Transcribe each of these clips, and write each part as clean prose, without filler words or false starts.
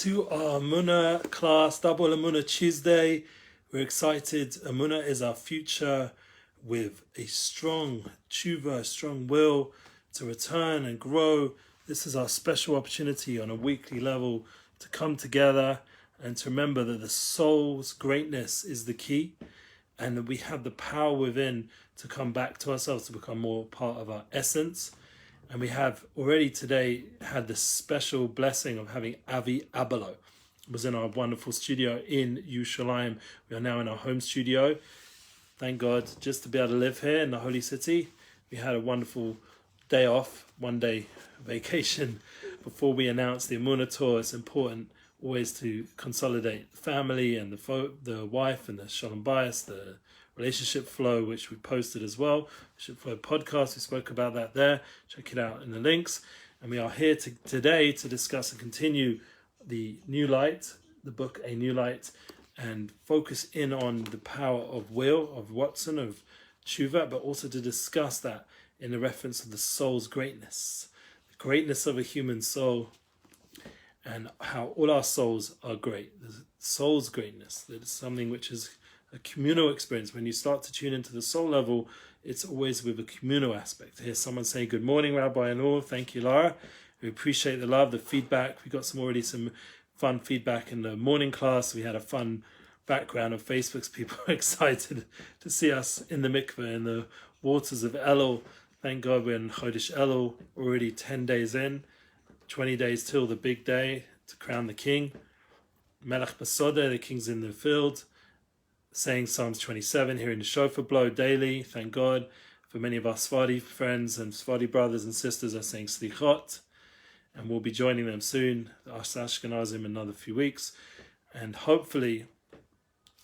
to our Emuna class, Double Emuna Tuesday. We're excited. Emuna is our future with a strong tshuva, a strong will to return and grow. This is our special opportunity on a weekly level to come together and to remember that the soul's greatness is the key and that we have the power within to come back to ourselves, to become more part of our essence. And we have already today had the special blessing of having Avi Abelo. It was in our wonderful studio in Yerushalayim. We are now in our home studio. Thank God just to be able to live here in the holy city. We had a wonderful day off, 1 day vacation before we announced the Emuna Tour. It's important always to consolidate the family and the wife and the Shalom bias, the relationship flow, which we posted as well. Relationship flow podcast, we spoke about that there. Check it out in the links. And we are here today to discuss and continue the New Light, the book A New Light, and focus in on the power of will, of Watson, of tshuva, but also to discuss that in the reference of the soul's greatness, the greatness of a human soul, and how all our souls are great. The soul's greatness, that is something which is a communal experience. When you start to tune into the soul level, it's always with a communal aspect. Here's someone saying, "Good morning, Rabbi and all." Thank you, Lara. We appreciate the love, the feedback. We got some fun feedback in the morning class. We had a fun background of Facebook's people excited to see us in the mikveh, in the waters of Elul. Thank God we're in Chodesh Elul, already 10 days in, 20 days till the big day to crown the king. Melech Basodeh, the king's in the field, saying Psalms 27, hearing the shofar blow daily. Thank God for many of our Sephardi friends and Sephardi brothers and sisters are saying Slichot, and we'll be joining them soon, us Ashkenazim, in another few weeks. And hopefully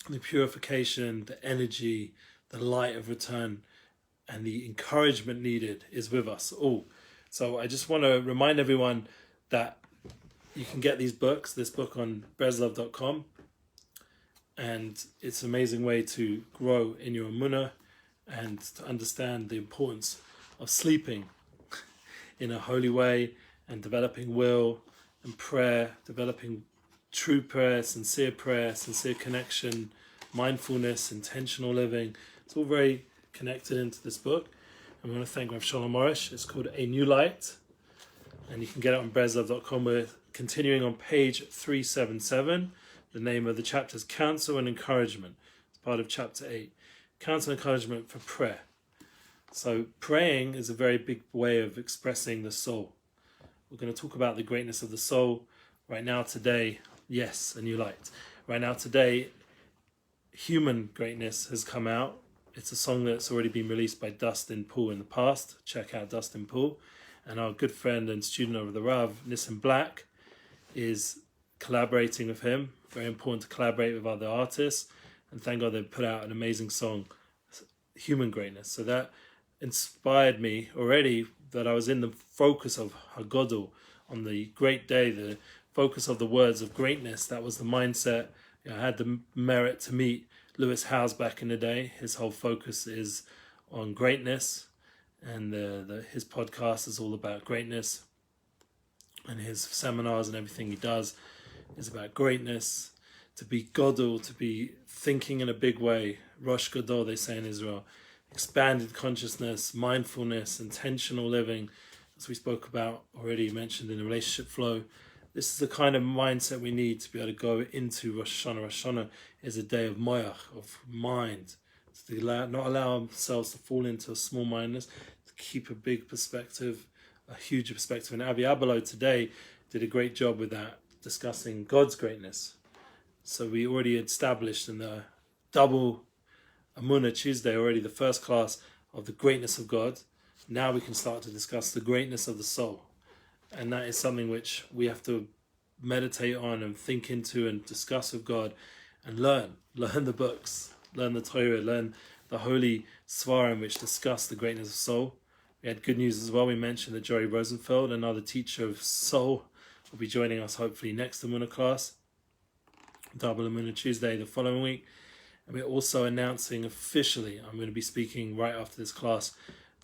the purification, the energy, the light of return, and the encouragement needed is with us all. So I just want to remind everyone that you can get these books, this book on breslov.com, and it's an amazing way to grow in your Emunah and to understand the importance of sleeping in a holy way and developing will and prayer, developing true prayer, sincere connection, mindfulness, intentional living. It's all very connected into this book. And we want to thank Rav Shalom Arush. It's called A New Light, and you can get it on breslov.com. We're continuing on page 377. The name of the chapter is Counsel and Encouragement. It's part of chapter 8. Counsel and encouragement for prayer. So praying is a very big way of expressing the soul. We're going to talk about the greatness of the soul right now today. Yes, a new light. Right now today, Human Greatness has come out. It's a song that's already been released by Dustin Poole in the past. Check out Dustin Poole. And our good friend and student of the Rav, Nissan Black, is collaborating with him. Very important to collaborate with other artists, and thank God they put out an amazing song, Human Greatness. So that inspired me already, that I was in the focus of Hagodol on the great day, the focus of the words of greatness. That was the mindset. I had the merit to meet Lewis Howes back in the day. His whole focus is on greatness, and his podcast is all about greatness, and his seminars and everything he does is about greatness, to be Godel, to be thinking in a big way. Rosh Godol, they say in Israel. Expanded consciousness, mindfulness, intentional living, as we spoke about already, mentioned in the relationship flow. This is the kind of mindset we need to be able to go into Rosh Hashanah. Rosh Hashanah is a day of moyach, of mind, to not allow ourselves to fall into a small-mindedness, to keep a big perspective, a huge perspective. And Avi Abelo today did a great job with that, discussing God's greatness. So we already established in the double Emuna Tuesday already the first class of the greatness of God. Now we can start to discuss the greatness of the soul. And that is something which we have to meditate on and think into and discuss with God and learn. Learn the books, learn the Torah, learn the holy Svarim which discuss the greatness of soul. We had good news as well. We mentioned that Jory Rosenfeld, another teacher of soul, will be joining us hopefully next Emuna class, Double Emuna Tuesday the following week. And we're also announcing officially, I'm going to be speaking right after this class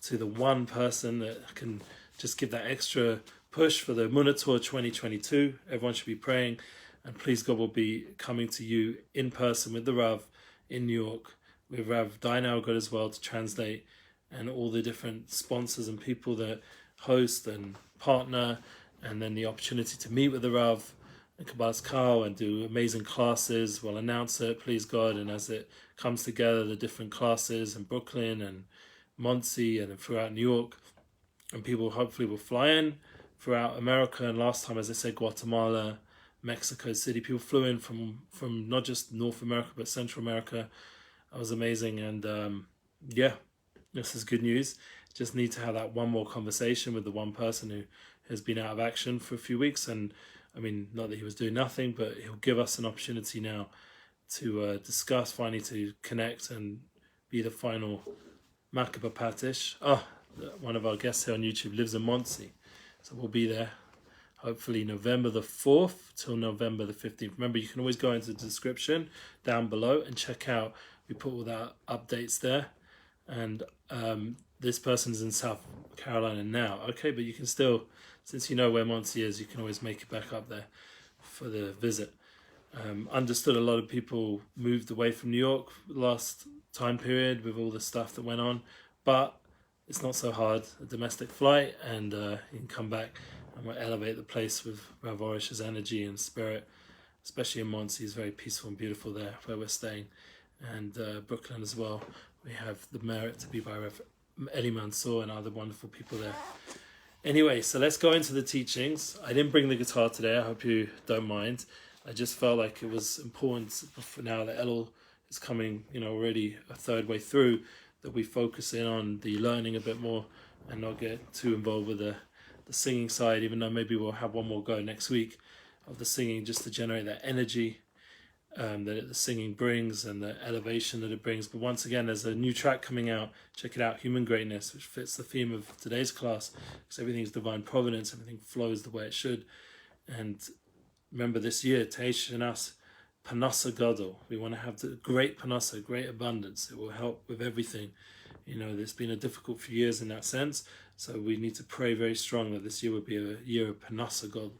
to the one person that can just give that extra push for the Emuna Tour 2022. Everyone should be praying And please God, we'll be coming to you in person with the Rav in New York, with Rav Dinah God as well to translate, and all the different sponsors and people that host and partner, and then the opportunity to meet with the Rav and Kabbalah's Kal and do amazing classes. We'll announce it, please God, and as it comes together, the different classes in Brooklyn and Muncie and throughout New York, and people hopefully will fly in throughout America. And last time, as I said, Guatemala, Mexico City, people flew in from not just North America but Central America. That was amazing. And yeah, this is good news. Just need to have that one more conversation with the one person who has been out of action for a few weeks. And I mean, not that he was doing nothing, but he'll give us an opportunity now to discuss, finally to connect and be the final Makaba Patish. One of our guests here on YouTube lives in Muncie, so we'll be there hopefully November the 4th till November the 15th. Remember, you can always go into the description down below and check out. We put all the updates there. And this person's in South Carolina now. Okay, but you can still, since you know where Muncie is, you can always make it back up there for the visit. Understood a lot of people moved away from New York last time period with all the stuff that went on. But it's not so hard. A domestic flight, and you can come back. And we'll elevate the place with Rav Arush's energy and spirit, especially in Muncie. It's very peaceful and beautiful there where we're staying. And Brooklyn as well. We have the merit to be by Rav Eli Mansour and other wonderful people there. Anyway, so let's go into the teachings. I didn't bring the guitar today. I hope you don't mind. I just felt like it was important for now that Elul is coming, already a third way through, that we focus in on the learning a bit more and not get too involved with the singing side, even though maybe we'll have one more go next week of the singing, just to generate that energy that the singing brings and the elevation that it brings. But once again, there's a new track coming out. Check it out, Human Greatness, which fits the theme of today's class, because everything's divine providence, everything flows the way it should. And remember, this year, Teish and us, Panasa Gadol. We want to have the great Panasa, great abundance. It will help with everything. There's been a difficult few years in that sense, so we need to pray very strong that this year would be a year of Panasa God,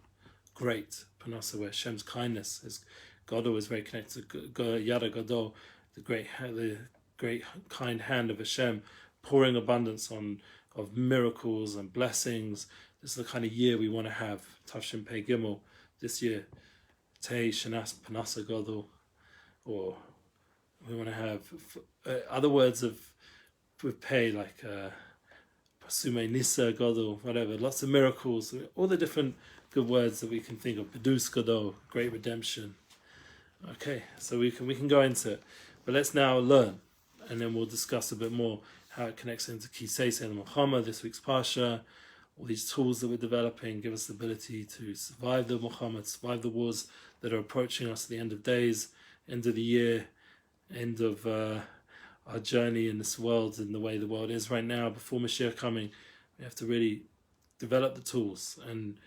great Panasa, where Hashem's kindness is. Gadol is very connected to Yada Gadol, the great kind hand of Hashem, pouring abundance of miracles and blessings. This is the kind of year we want to have. Tafshin Pei Gimel this year. Tei Shanas Panasa Gadol, or we want to have other words with Pei, like Pasume Nisa Gadol, whatever. Lots of miracles, all the different good words that we can think of. Bedus Gadol, great redemption. Okay, so we can go into it, but let's now learn, and then we'll discuss a bit more how it connects into Kisei and Muhammad, this week's Pasha, all these tools that we're developing, give us the ability to survive the Muhammad, survive the wars that are approaching us at the end of days, end of the year, end of our journey in this world and the way the world is right now. Before Mashiach coming, we have to really develop the tools and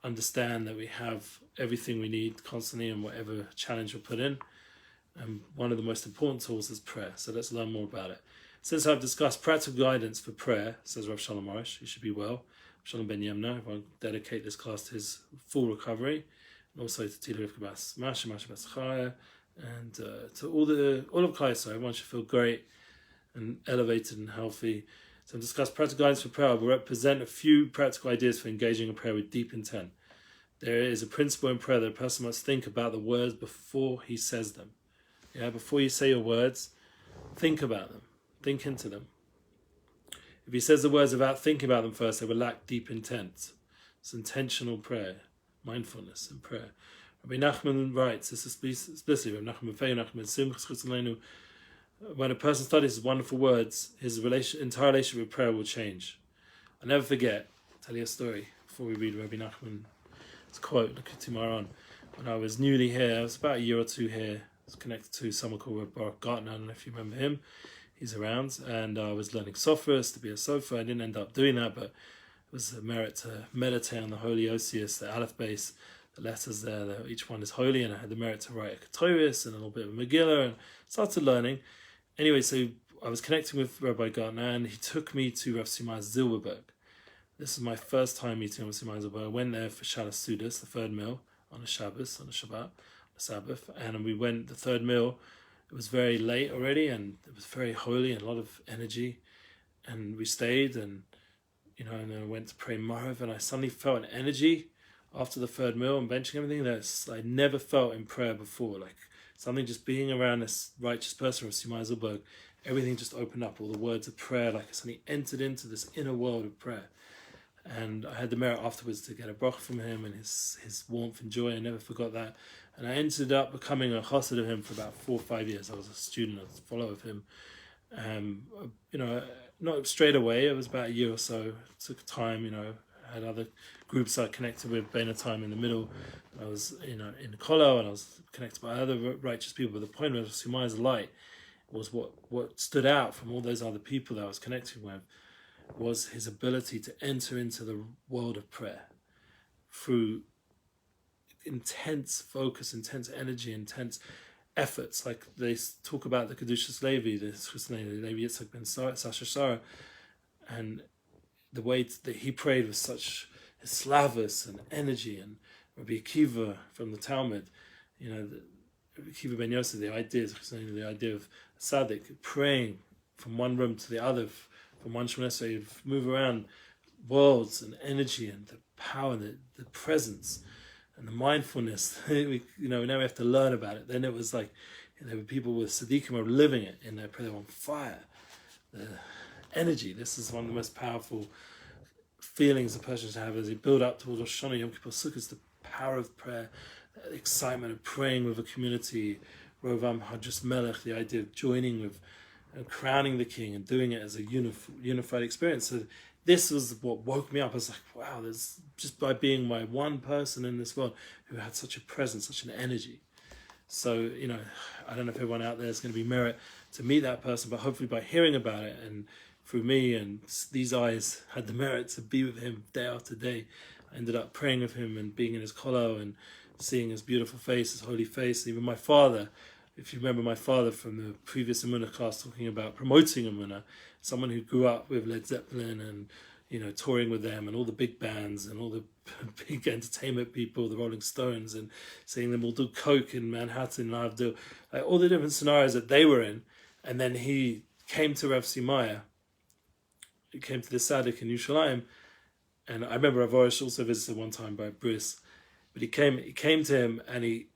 understand that we have everything we need constantly and whatever challenge we're put in. And one of the most important tools is prayer. So let's learn more about it. Since I've discussed practical guidance for prayer, says Rav Shalom Arush, you should be well. Shalom ben Yemna, I will dedicate this class to his full recovery, and also to Tila Rivka Bas Masha Bas Chaya, and to all of Klai. So everyone should feel great and elevated and healthy. So I've discussed practical guidance for prayer. I will represent a few practical ideas for engaging in prayer with deep intent. There is a principle in prayer that a person must think about the words before he says them. Yeah, before you say your words, think about them. Think into them. If he says the words without thinking about them first, they will lack deep intent. It's intentional prayer, mindfulness in prayer. Rabbi Nachman writes, this is explicitly, Rabbi Nachman, when a person studies his wonderful words, his entire relationship with prayer will change. I'll never forget, I'll tell you a story before we read Rabbi Nachman's quote, Maran. When I was newly here, I was about a year or two here, I was connected to someone called Baruch Gartner, I don't know if you remember him, he's around, and I was learning Sophos to be a Sofer. I didn't end up doing that, but it was a merit to meditate on the holy Osius, the Aleph base, the letters there, each one is holy, and I had the merit to write a Ketores and a little bit of Megillah, and started learning. Anyway, so I was connecting with Rabbi Gartner, and he took me to Rav Simon Zilberberg. This is my first time meeting Rav Simon Zilberberg. I went there for Shalas Sudas, the third meal on a Shabbos, on a Shabbat, a Sabbath, and we went the third meal. It was very late already, and it was very holy and a lot of energy, and we stayed, and and then I went to pray Maariv, and I suddenly felt an energy after the third meal and benching everything that I never felt in prayer before, like something just being around this righteous person, Rav Simon Zilberg, everything just opened up, all the words of prayer, like I suddenly entered into this inner world of prayer. And I had the merit afterwards to get a bracha from him and his warmth and joy. I never forgot that. And I ended up becoming a chassid of him for about 4 or 5 years. I was a student, I was a follower of him. Not straight away, it was about a year or so. It took time, I had other groups I connected with, Bain time in the middle. I was, in the Kolo, and I was connected by other righteous people. But the point of Simai's light was what stood out from all those other people that I was connecting with was his ability to enter into the world of prayer through intense focus, intense energy, intense efforts. Like they talk about the Kedushas Levi, the Levi Yitzchak ben Sasha Sarah, and the way that he prayed with such slavus and energy, and Rabbi Akiva from the Talmud, Akiva ben Yosef, the idea of Tzaddik praying from one room to the other, from one Shemona, you'd move around worlds and energy and the power, the presence and the mindfulness. Now we have to learn about it. Then it was like there were people with Tzaddikim who were living it in their prayer, on fire. The energy. This is one of the most powerful feelings a person should have as they build up towards Rosh Hashanah, Yom Kippur, Sukkot. The power of prayer, the excitement of praying with a community, Rovam Hadras Melech, the idea of joining with and crowning the king and doing it as a unified experience. So this was what woke me up. I was like, wow, there's just by being my one person in this world who had such a presence, such an energy. So, I don't know if everyone out there is going to be merit to meet that person, but hopefully by hearing about it and through me and these eyes had the merit to be with him day after day. I ended up praying with him and being in his kolo and seeing his beautiful face, his holy face. Even my father, if you remember my father from the previous Emuna class talking about promoting Emuna, someone who grew up with Led Zeppelin and, touring with them and all the big bands and all the big entertainment people, the Rolling Stones, and seeing them all do coke in Manhattan, do all the different scenarios that they were in. And then he came to Rav Simaya, he came to the Tzaddik in Yerushalayim, and I remember Rav Arush also visited one time by Bris, but he came to him and he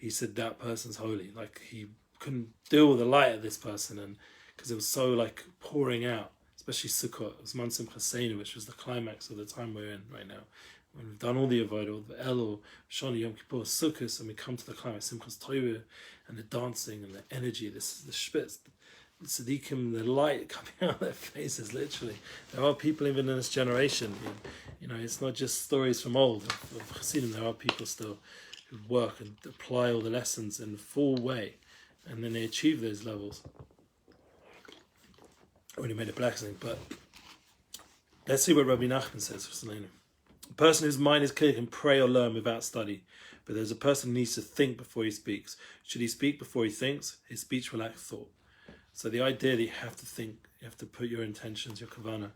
said that person's holy. Like he couldn't deal with the light of this person, and because it was so like pouring out, especially Sukkot. It was Man Simchas Seinu, which was the climax of the time we're in right now. When we've done all the avodah, all the Elul, Shani, Yom Kippur, Sukkot, and we come to the climax, Simchas Torah, and the dancing and the energy. This is the shpitz, the tzaddikim, the light coming out of their faces. Literally, there are people even in this generation. It's not just stories from old of Chassidim. There are people still who work and apply all the lessons in a full way, and then they achieve those levels. I already made a blessing, but let's see what Rabbi Nachman says. A person whose mind is clear can pray or learn without study, but there's a person who needs to think before he speaks. Should he speak before he thinks, his speech will lack thought. So the idea that you have to think, you have to put your intentions, your kavanah.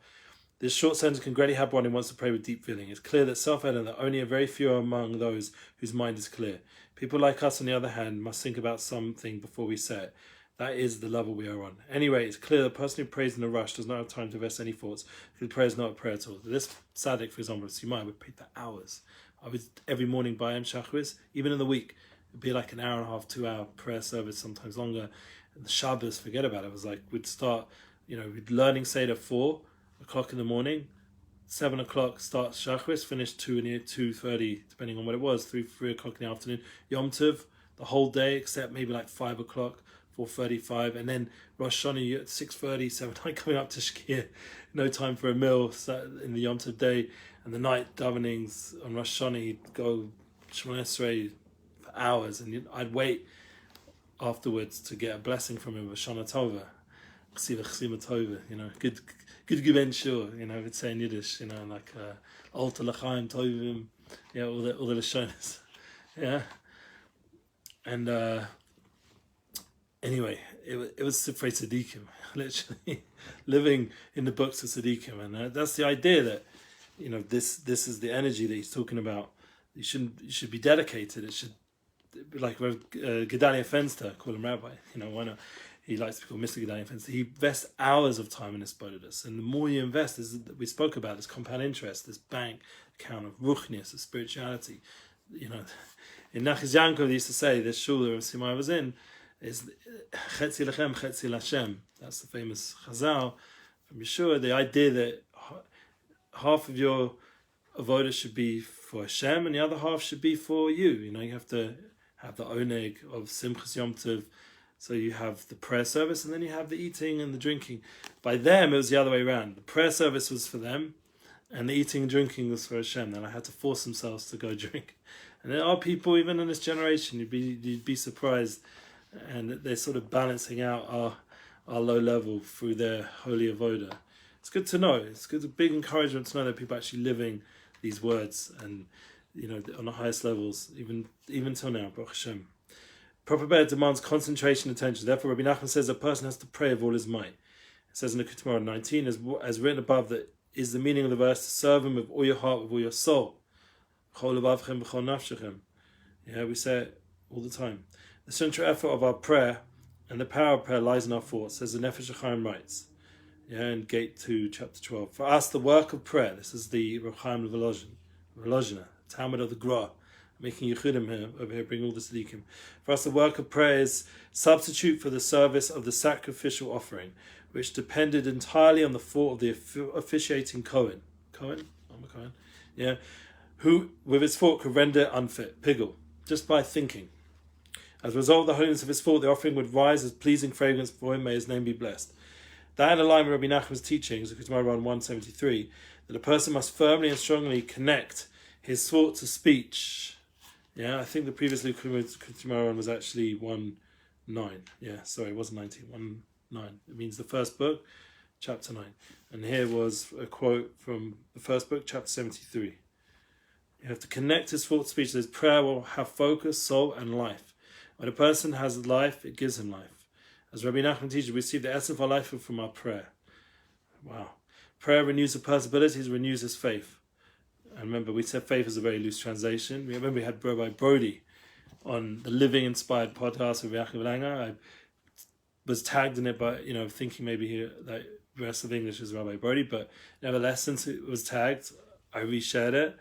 This short sentence can greatly help one who wants to pray with deep feeling. It's clear that self-evident that only a very few are among those whose mind is clear. People like us, on the other hand, must think about something before we say it. That is the level we are on. Anyway, it's clear the person who prays in a rush does not have time to invest any thoughts, because prayer is not a prayer at all. This tzaddik, for example, Simai, would pray for hours. I would every morning by him Shachris, even in the week, it'd be like an hour and a half, 2 hour prayer service, sometimes longer. And the Shabbos, forget about it. It was like we'd start, we'd learning Seder 4 o'clock in the morning, 7 o'clock start Shachris, finish 2:30, depending on what it was, 3 o'clock in the afternoon. Yom Tov, the whole day, except maybe like 5 o'clock. 4:35, and then Rosh Hashanah at 6:30, 7 coming up to Shkia. No time for a meal in the Yom Tov day, and the night davenings on Rosh Hashanah, he'd go Shemona Esrei for hours, and I'd wait afterwards to get a blessing from him, Shana Tova, Chsiva Tova, good Given Shur, we'd say in Yiddish, like Alta L'chaim Tovim, all the Lashonas, and anyway, it was Sifrei Tzadikim, literally living in the books of Tzadikim, and that's the idea that this is the energy that he's talking about, You should be dedicated. It should be like Gedalia Fenster, call him Rabbi. Why not? He likes to be called Mr. Gedalia Fenster. He invests hours of time in this bodhidus, and the more you invest, we spoke about this compound interest, this bank account of ruchnius, of spirituality. In Nachas Yankov, they used to say, this shul that Simai was in, is Chetzi Lechem, Chetzi Lashem. That's the famous Chazal from Yeshua. The idea that half of your avodah should be for Hashem, and the other half should be for you. You have to have the oneg of Simchas Yom Tov. So you have the prayer service, and then you have the eating and the drinking. By them, it was the other way around. The prayer service was for them, and the eating and drinking was for Hashem. And I had to force themselves to go drink. And there are people, even in this generation, you'd be surprised, and they're sort of balancing out our low level through their holy avodah. It's good to know. It's good, a big encouragement to know that people are actually living these words, and on the highest levels, even till now, Baruch Hashem. Proper prayer demands concentration and attention. Therefore, Rabbi Nachman says a person has to pray with all his might. It says in the Ketubah 19, as written above, that is the meaning of the verse, to serve him with all your heart, with all your soul. Yeah, we say it all the time. The central effort of our prayer and the power of prayer lies in our thoughts, as the Nefesh HaChaim writes. In Gate 2, chapter 12. For us, the work of prayer, this is the Rav Chaim Volozhiner, Talmud of the Gra, making Yechudim here, over here, bring all the Tzaddikim. For us, the work of prayer is substitute for the service of the sacrificial offering, which depended entirely on the thought of the officiating Kohen. Kohen? I'm a Kohen. Yeah. Who, with his thought, could render it unfit, pigul, just by thinking. As a result of the holiness of his thought, the offering would rise as pleasing fragrance for him, may his name be blessed. That in alignment with Rabbi Nachman's teachings, Ketubah 173, that a person must firmly and strongly connect his thought to speech. Yeah, I think the previous Ketubah was actually 1:9. Yeah, sorry, it wasn't 19, 1:9. It means the first book, chapter 9. And here was a quote from the first book, chapter 73. You have to connect his thought to speech. His prayer will have focus, soul, and life. When a person has life, it gives him life. As Rabbi Nachman teaches, we receive the essence of our life from our prayer. Wow. Prayer renews the person's abilities, renews his faith. And remember, we said faith is a very loose translation. Remember, we had Rabbi Brody on the Living Inspired podcast with Yaakov Langer. I was tagged in it, but thinking maybe that the rest of English is Rabbi Brody. But nevertheless, since it was tagged, I reshared it.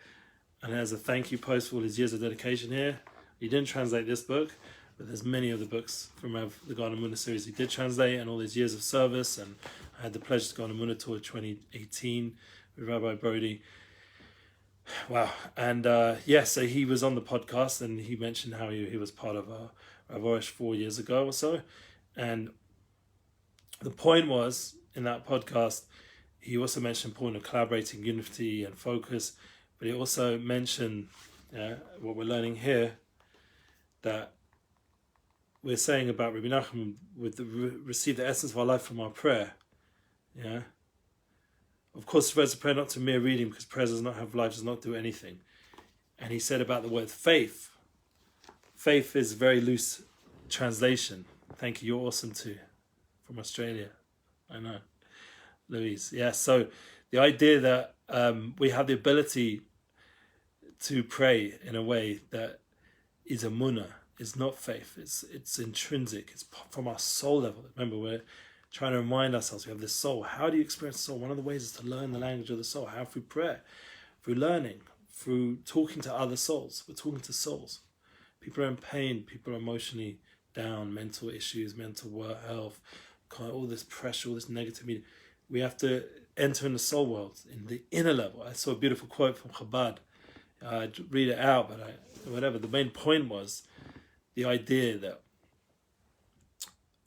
And there's a thank you post for all his years of dedication here. He didn't translate this book, but there's many of the books from the Garden Emuna series he did translate, and all his years of service. And I had the pleasure to go on Emuna Tour 2018 with Rabbi Brody. Wow. And so he was on the podcast, and he mentioned how he was part of Rav Arush 4 years ago or so. And the point was, in that podcast, he also mentioned the point of collaborating, unity and focus, but he also mentioned what we're learning here, that we're saying about Rabbi Nachman receive the essence of our life from our prayer. Yeah. Of course, words of prayer not to mere reading, because prayer does not have life, does not do anything. And he said about the word faith. Faith is a very loose translation. Thank you. You're awesome too, from Australia. I know, Louise. Yeah. So the idea that we have the ability to pray in a way that is Emuna, is not faith. It's intrinsic. It's from our soul level. Remember, we're trying to remind ourselves we have this soul. How do you experience the soul? One of the ways is to learn the language of the soul. How? Through prayer, through learning, through talking to other souls. We're talking to souls. People are in pain. People are emotionally down, mental issues, mental health, all this pressure, all this negativity. We have to enter in the soul world, in the inner level. I saw a beautiful quote from Chabad. I'd read it out, but whatever. The main point was the idea that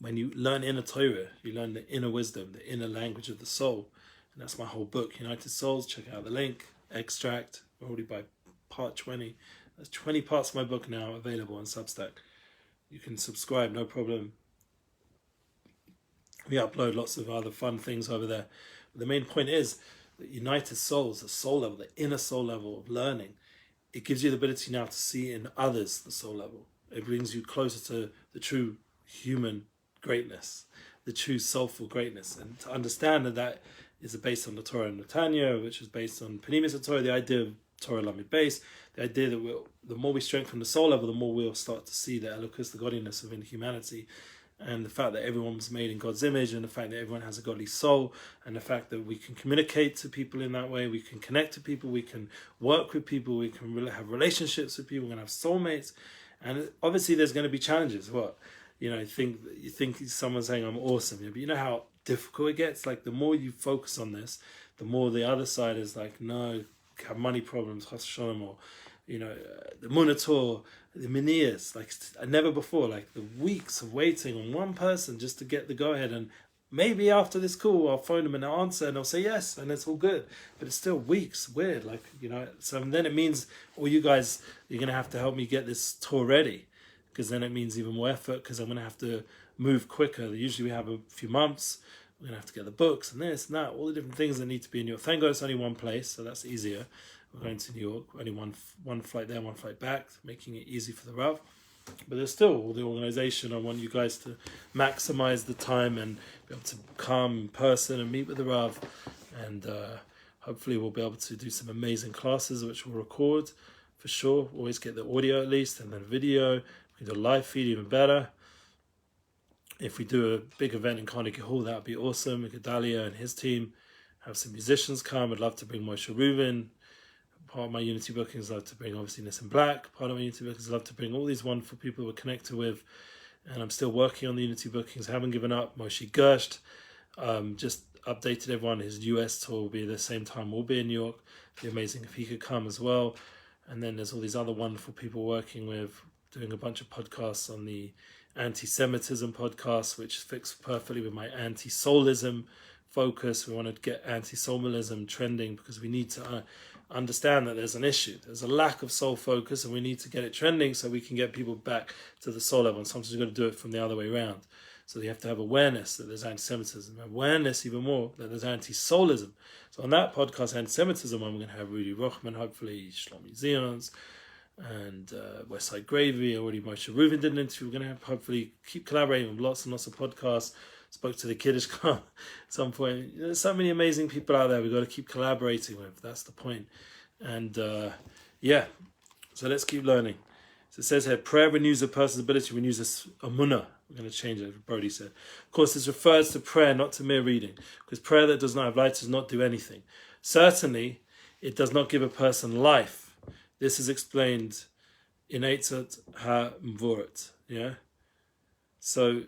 when you learn inner Torah, you learn the inner wisdom, the inner language of the soul. And that's my whole book, United Souls. Check out the link, extract, already by part 20. There's 20 parts of my book now available on Substack. You can subscribe, no problem. We upload lots of other fun things over there. But the main point is that United Souls, the soul level, the inner soul level of learning, it gives you the ability now to see in others the soul level. It brings you closer to the true human greatness, the true soulful greatness. And to understand that is based on the Torah and Netanya, which is based on Panimis Torah, the idea of Torah Lamed Beis, the idea that the more we strengthen the soul level, the more we'll start to see the Elokus, the godliness within humanity, and the fact that everyone was made in God's image, and the fact that everyone has a godly soul, and the fact that we can communicate to people in that way, we can connect to people, we can work with people, we can really have relationships with people, we're going to have soulmates, and obviously there's going to be challenges. You think someone's saying I'm awesome, but you know how difficult it gets. Like, the more you focus on this, the more the other side is like, no, have money problems, chas shalom, or the Emuna Tour, the Minias, like never before, like the weeks of waiting on one person just to get the go ahead, and maybe after this call I'll phone them and they'll answer and they'll say yes and it's all good, but it's still weeks, weird, like, so then it means all you guys, you're gonna have to help me get this tour ready, because then it means even more effort, because I'm gonna have to move quicker. Usually we have a few months, we're gonna have to get the books and this and that, all the different things that need to be in New York. Thank God it's only one place, so that's easier. We're going to New York, only one flight there, one flight back, making it easy for the Rav. But there's still all the organization. I want you guys to maximize the time and be able to come in person and meet with the Rav. And hopefully we'll be able to do some amazing classes, which we'll record for sure. Always get the audio at least, and then video. We can do a live feed, even better. If we do a big event in Carnegie Hall, that would be awesome. Gedalia and his team have some musicians come. I'd love to bring Moshe Reuven. Part of my Unity bookings, I love to bring obviously Nissan Black. Part of my Unity bookings, I love to bring all these wonderful people we're connected with. And I'm still working on the Unity bookings, haven't given up. Moshe Gerst just updated everyone. His US tour will be at the same time. We'll be in New York. It'd be amazing if he could come as well. And then there's all these other wonderful people working with, doing a bunch of podcasts on the anti-Semitism podcast, which fits perfectly with my anti-soulism focus. We want to get anti-soulism trending because we need to understand that there's an issue. There's a lack of soul focus, and we need to get it trending so we can get people back to the soul level. And sometimes we've got to do it from the other way around. So you have to have awareness that there's anti-Semitism, awareness even more that there's anti-soulism. So on that podcast, anti-Semitism, I'm going to have Rudy Rochman, hopefully Shlomi Zions, and Westside Gravy. Already Moshe Reuven did an interview. We're going to have, hopefully keep collaborating with lots and lots of podcasts. Spoke to the Kiddush Club at some point. There's so many amazing people out there we've got to keep collaborating with. That's the point. And yeah, so let's keep learning. So it says here, prayer renews a person's ability, renews this Emuna. We're going to change it, Brody said. Of course, this refers to prayer, not to mere reading, because prayer that does not have light does not do anything. Certainly, it does not give a person life. This is explained in Eitzat HaMvoret. Yeah? So,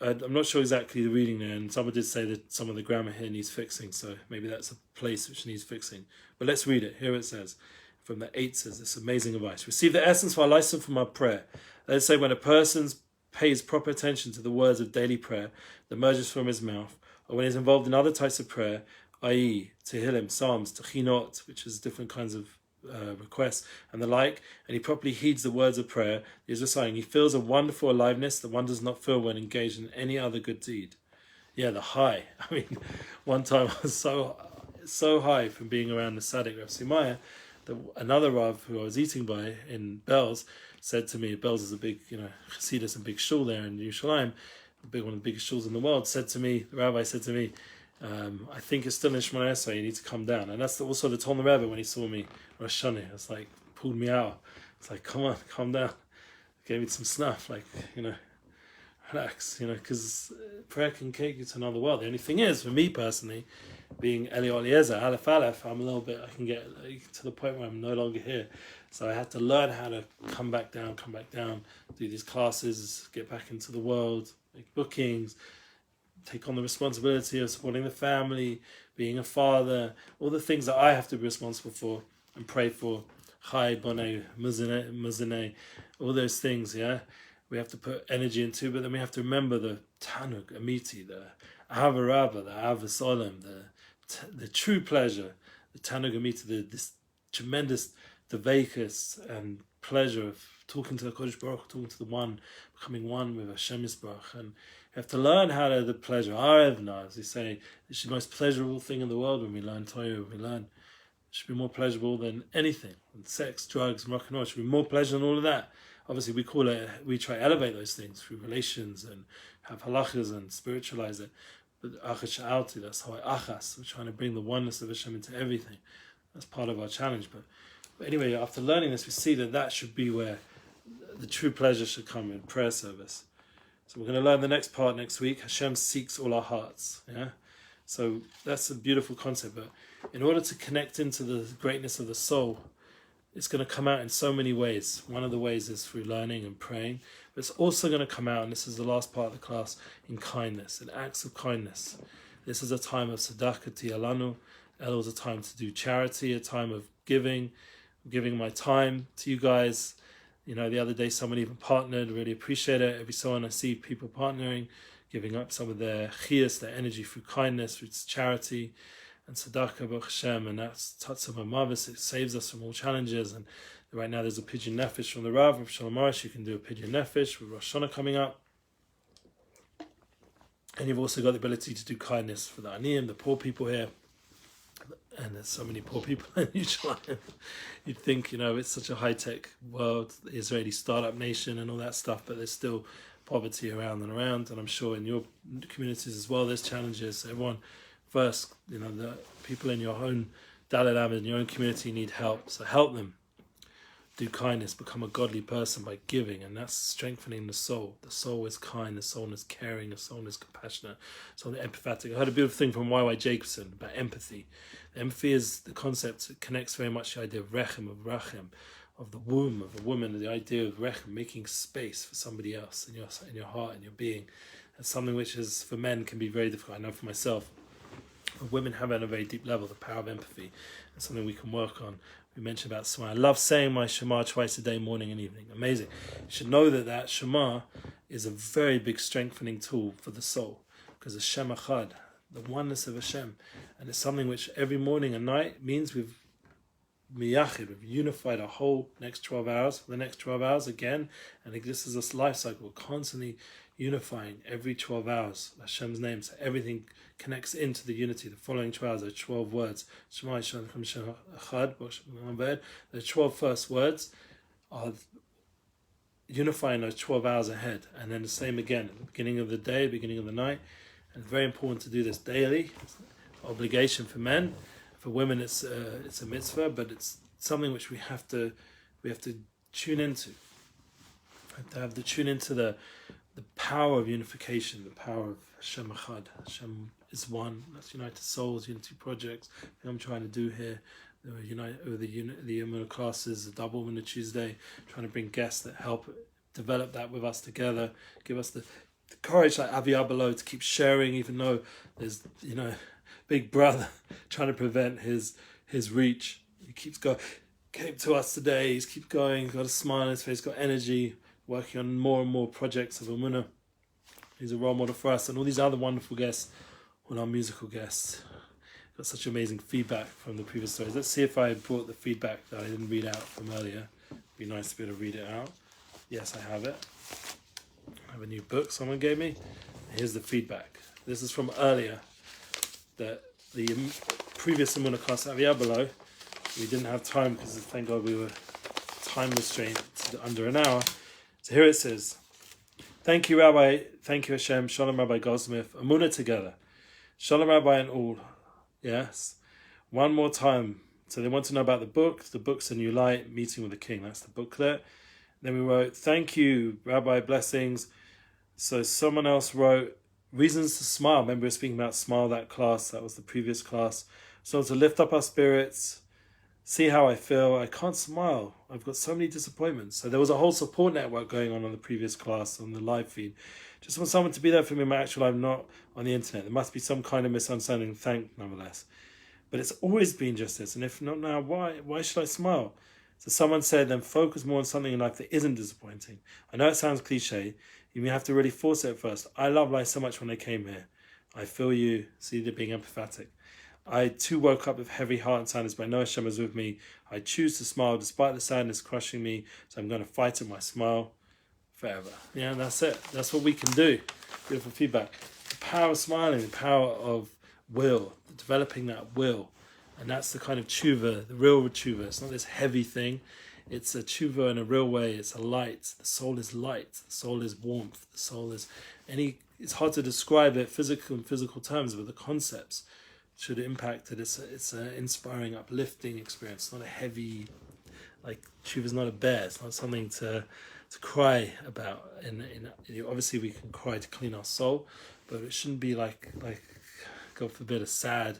I'm not sure exactly the reading there, and someone did say that some of the grammar here needs fixing, so maybe that's a place which needs fixing. But let's read it. Here it says, from the Eitzes, this amazing advice. Receive the essence of our license from our prayer. Let's say when a person pays proper attention to the words of daily prayer that emerges from his mouth, or when he's involved in other types of prayer, i.e. Tehillim, Psalms, Techinot, which is different kinds of requests and the like, and he properly heeds the words of prayer, is saying he feels a wonderful aliveness that one does not feel when engaged in any other good deed. Yeah, the high. I mean, one time I was so high from being around the Tzaddik Rav Simaya that another Rav who I was eating by in Belz said to me, Belz is a big, Chassidus and big shul there in Yerushalayim, one of the biggest shuls in the world, the rabbi said to me, I think it's still in Shemona Esrei, you need to come down. And that's also the Talmud Rebbe when he saw me, Rosh Hashanah, it's like, pulled me out. It's like, come on, calm down. Gave me some snuff, like, relax, because prayer can take you to another world. The only thing is, for me personally, being Eliezer, Aleph, I'm a little bit, I can get to the point where I'm no longer here. So I had to learn how to come back down, do these classes, get back into the world, make bookings, take on the responsibility of supporting the family, being a father, all the things that I have to be responsible for and pray for. Chai, Boneh, Muzene, all those things, yeah? We have to put energy into, but then we have to remember the Tanug, Amiti, the Ahava Rabbah, the Ahava Solam, the true pleasure, the Tanug Amiti, this tremendous Devekus and pleasure of talking to the Kodesh Baruch, talking to the One, becoming one with Hashem Yisbarach. And you have to learn how to the pleasure. Arevna, as they say, it's the most pleasurable thing in the world when we learn Torah, when we learn. It should be more pleasurable than anything. And sex, drugs, and rock and roll should be more pleasure than all of that. Obviously, we try to elevate those things through relations and have halachas and spiritualize it. But achas sha'alti, that's how achas. We're trying to bring the oneness of Hashem into everything. That's part of our challenge. But But anyway, after learning this, we see that that should be where the true pleasure should come in prayer service. So we're going to learn the next part next week. Hashem seeks all our hearts. Yeah. So that's a beautiful concept. But in order to connect into the greatness of the soul, it's going to come out in so many ways. One of the ways is through learning and praying. But it's also going to come out, and this is the last part of the class, in kindness, in acts of kindness. This is a time of tzedakah tiyalanu. Elul is a time to do charity, a time of giving my time to you guys. You know, the other day someone even partnered, really appreciate it. Every so often I see people partnering, giving up some of their chiyas, their energy through kindness, through charity and tzedakah B'H Hashem, and that's Tatzah Mavis. It saves us from all challenges. And right now there's a pidyon nefesh from the Rav Shalom Arush. You can do a pidyon nefesh with Rosh Hashanah coming up. And you've also got the ability to do kindness for the aniyim, the poor people here. And there's so many poor people in Yerushalayim. You'd think, you know, it's such a high-tech world, the Israeli startup nation and all that stuff, but there's still poverty around. And I'm sure in your communities as well, there's challenges. Everyone, first, you know, the people in your own Dalet Amid, in your own community need help. So help them. Do kindness, become a godly person by giving, and that's strengthening the soul. The soul is kind, the soul is caring, the soul is compassionate, the soul is empathetic. I heard a beautiful thing from Y.Y. Jacobson about empathy. Empathy is the concept that connects very much the idea of rechem, of rachem, of the womb of a woman, the idea of rechem, making space for somebody else in your heart, in your being. That's something which is, for men, can be very difficult. I know for myself. Women have it on a very deep level, the power of empathy. It's something we can work on. We mentioned about Shema. I love saying my Shema twice a day, morning and evening. Amazing. You should know that Shema is a very big strengthening tool for the soul, because Hashem Echad, the oneness of Hashem, and it's something which every morning and night means we've unified our whole next 12 hours for the next 12 hours again, and this is this life cycle. We're constantly unifying every 12 hours Hashem's name, so everything connects into the unity. The following 12 hours are 12 words. Shema Yisrael Echad. The 12 first words are unifying those 12 hours ahead, and then the same again at the beginning of the day, beginning of the night. And it's very important to do this daily. It's an obligation for men. For women, it's a mitzvah, but it's something which we have to tune into. We have to tune into the power of unification, the power of Hashem Echad. Hashem is one. Let's unite souls, unity projects. I'm trying to do here. The Emuna classes, the double Emuna Tuesday, trying to bring guests that help develop that with us together, give us the courage like Avi Abelo to keep sharing, even though there's, you know, big brother trying to prevent his reach. He keeps going, came to us today, he's keep going, he's got a smile on his face, got energy, working on more and more projects of Emuna. He's a role model for us, and all these other wonderful guests, all our musical guests. Got such amazing feedback from the previous stories. Let's see if I brought the feedback that I didn't read out from earlier. It'd be nice to be able to read it out. Yes, I have it. I have a new book someone gave me. Here's the feedback. This is from earlier. The previous Emuna class at Viabolo, we didn't have time because thank God we were time restrained to under an hour. So here it says, thank you, Rabbi. Thank you, Hashem. Shalom, Rabbi Goldsmith. Emuna together. Shalom, Rabbi, and all. Yes. One more time. So they want to know about the book. The book's A New Light, Meeting with the King. That's the booklet. Then we wrote, thank you, Rabbi, blessings. So someone else wrote, reasons to smile. Remember we were speaking about smile, that class. That was the previous class. So to lift up our spirits, see how I feel. I can't smile. I've got so many disappointments. So there was a whole support network going on the previous class, on the live feed. Just want someone to be there for me in my actual life, not on the internet. There must be some kind of misunderstanding, nonetheless. But it's always been just this. And if not now, why should I smile? So someone said, then focus more on something in life that isn't disappointing. I know it sounds cliche. You may have to really force it at first. I love life so much when I came here. I feel you. See, they're being empathetic. I too woke up with heavy heart and sadness, but I know Hashem is with me. I choose to smile despite the sadness crushing me. So I'm going to fight at my smile forever. Yeah, and that's it. That's what we can do. Beautiful feedback. The power of smiling, the power of will, developing that will. And that's the kind of tshuva, the real tshuva. It's not this heavy thing. It's a tshuva in a real way. It's a light. The soul is light. The soul is warmth. The soul is it's hard to describe it in physical terms, but the concepts should impact it. It's an inspiring, uplifting experience. It's not a heavy like tshuva is not a bear. It's not something to cry about. And obviously we can cry to clean our soul, but it shouldn't be like God forbid, a sad.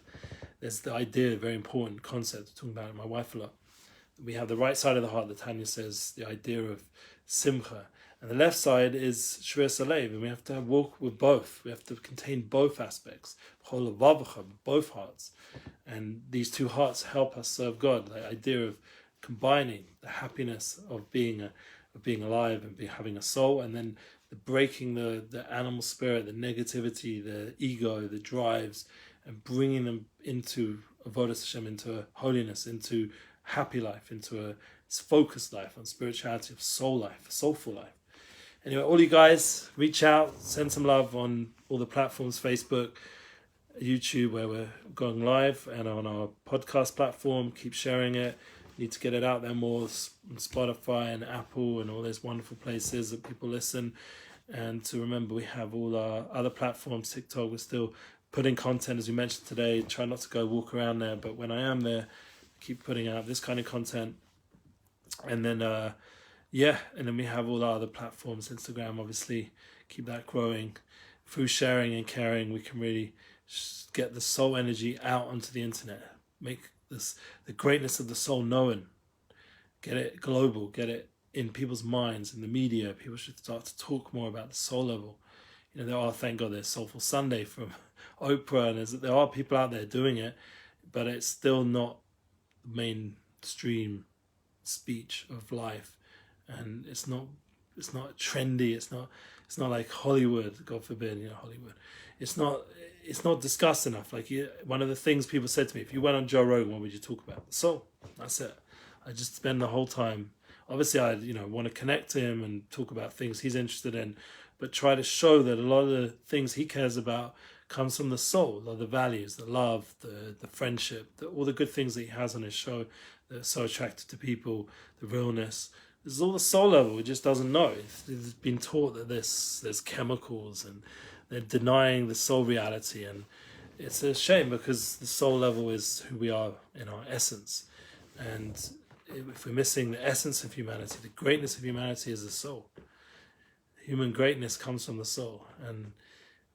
There's the idea, a very important concept. I'm talking about it with my wife a lot. We have the right side of the heart, the Tanya says, the idea of simcha, and the left side is shvir salev, and we have to walk with both. We have to contain both aspects, both hearts, and these two hearts help us serve God. The idea of combining the happiness of being alive and having a soul, and then the breaking the animal spirit, the negativity, the ego, the drives, and bringing them into avodas Hashem, into holiness, into happy life, into a focused life on spirituality, of soul life, a soulful life. Anyway, all you guys, reach out, send some love on all the platforms, Facebook, YouTube, where we're going live, and on our podcast platform. Keep sharing it. Need to get it out there more on Spotify and Apple and all those wonderful places that people listen. And to remember, we have all our other platforms. TikTok, we're still putting content, as we mentioned today. Try not to go walk around there, but when I am there, keep putting out this kind of content. And then and then we have all our other platforms. Instagram, obviously, keep that growing. Through sharing and caring, we can really get the soul energy out onto the internet, make the greatness of the soul known, get it global, get it in people's minds, in the media. People should start to talk more about the soul level. You know, there are, thank God, there's Soulful Sunday from Oprah, and there are people out there doing it, but it's still not mainstream speech of life, and it's not trendy. It's not like Hollywood, God forbid, Hollywood. It's not discussed enough. Like, one of the things people said to me, if you went on Joe Rogan, what would you talk about? So that's it. I just spend the whole time. Obviously, I want to connect to him and talk about things he's interested in, but try to show that a lot of the things he cares about comes from the soul, the values, the love, the friendship, all the good things that he has on his show that are so attractive to people, the realness. This is all the soul level. It just doesn't know. It's been taught that there's chemicals, and they're denying the soul reality. And it's a shame, because the soul level is who we are in our essence. And if we're missing the essence of humanity, the greatness of humanity is the soul. Human greatness comes from the soul. And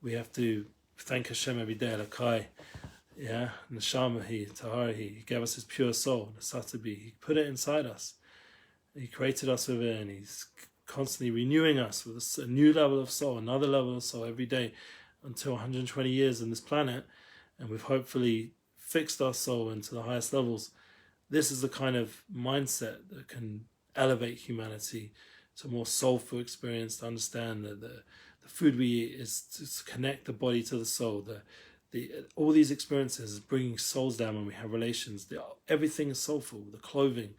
we have to thank Hashem every day. Lakai, Neshama, Tahara, He gave us His pure soul, Nasatabi. He put it inside us. He created us with it, and He's constantly renewing us with a new level of soul, another level of soul every day, until 120 years on this planet, and we've hopefully fixed our soul into the highest levels. This is the kind of mindset that can elevate humanity to a more soulful experience, to understand that the food we eat is to connect the body to the soul. All these experiences is bringing souls down when we have relations. Everything is soulful. The clothing,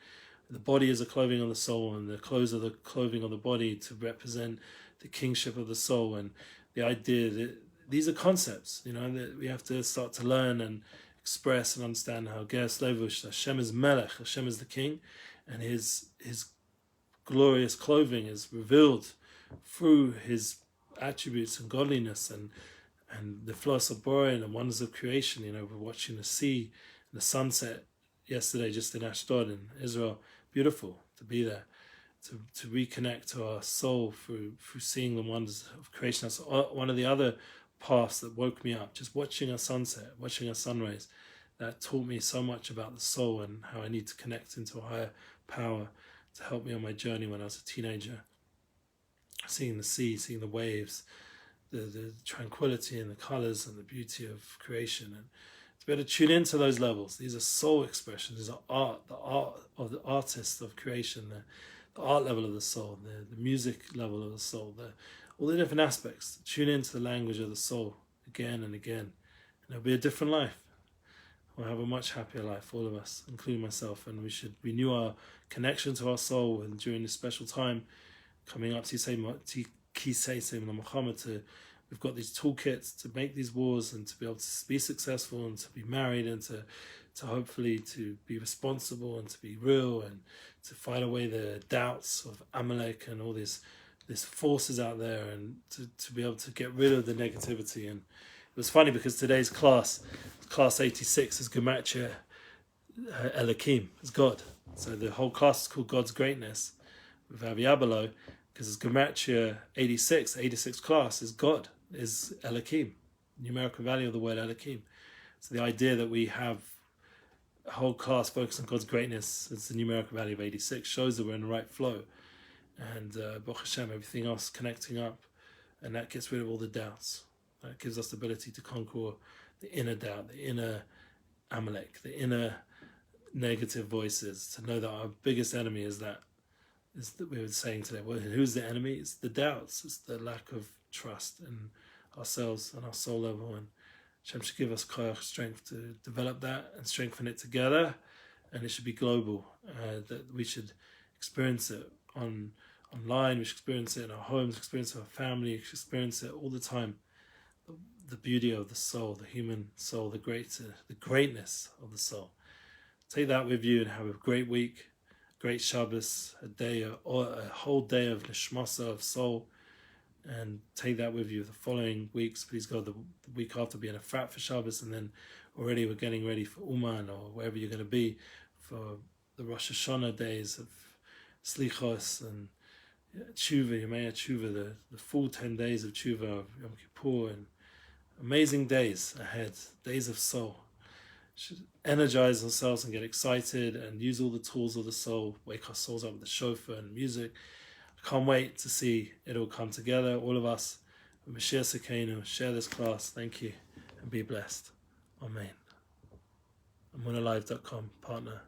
the body is a clothing of the soul, and the clothes are the clothing of the body to represent the kingship of the soul. And the idea that these are concepts, that we have to start to learn and express and understand how Ges Levush, Hashem is Melech, Hashem is the king, and his glorious clothing is revealed through his attributes and godliness and the flows of Bore and the wonders of creation. We're watching the sea and the sunset yesterday just in Ashdod in Israel. Beautiful to be there, to reconnect to our soul through seeing the wonders of creation. That's one of the other paths that woke me up, just watching a sunset, watching a sunrise. That taught me so much about the soul and how I need to connect into a higher power to help me on my journey when I was a teenager. Seeing the sea, seeing the waves, the tranquility and the colors and the beauty of creation, and to be able to tune into those levels. These are soul expressions. These are art, the art of the artist of creation, the art level of the soul, the music level of the soul, all the different aspects. Tune into the language of the soul again and again, and it'll be a different life. We'll have a much happier life, all of us, including myself, and we should renew our connection to our soul. And during this special time coming up, we've got these toolkits to make these wars and to be able to be successful and to be married and to hopefully to be responsible and to be real and to fight away the doubts of Amalek and all these forces out there, and to be able to get rid of the negativity. And it was funny because today's class 86, is Gematria Elohim, is God. So the whole class is called God's Greatness with Aviah below, because it's Gematria 86. 86th class is God, is Elohim, numerical value of the word Elohim. So the idea that we have a whole class focused on God's greatness, it's the numerical value of 86, shows that we're in the right flow. And Baruch Hashem, everything else connecting up, and that gets rid of all the doubts. That gives us the ability to conquer the inner doubt, the inner Amalek, the inner negative voices, to know that our biggest enemy is that we were saying today. Well, who's the enemy? It's the doubts. It's the lack of trust in ourselves and our soul level. And Hashem should give us koach, strength to develop that and strengthen it together. And it should be global. That we should experience it online. We should experience it in our homes. Experience it in our family. We should experience it all the time. The beauty of the soul, the human soul, the greatness of the soul. Take that with you and have a great week, great Shabbos, a whole day of neshmasa, of soul, and take that with you the following weeks. Please God, the week after, be in a frat for Shabbos, and then already we're getting ready for Uman or wherever you're going to be for the Rosh Hashanah days of Slichos and Tshuva, Yemei Tshuva, the full 10 days of Tshuva of Yom Kippur, and amazing days ahead, days of soul. Should energize ourselves and get excited and use all the tools of the soul, wake our souls up with the shofar and music. I can't wait to see it all come together, all of us. Mashiach Sekeinu, share this class. Thank you and be blessed. Amen. Emunalive.com, partner.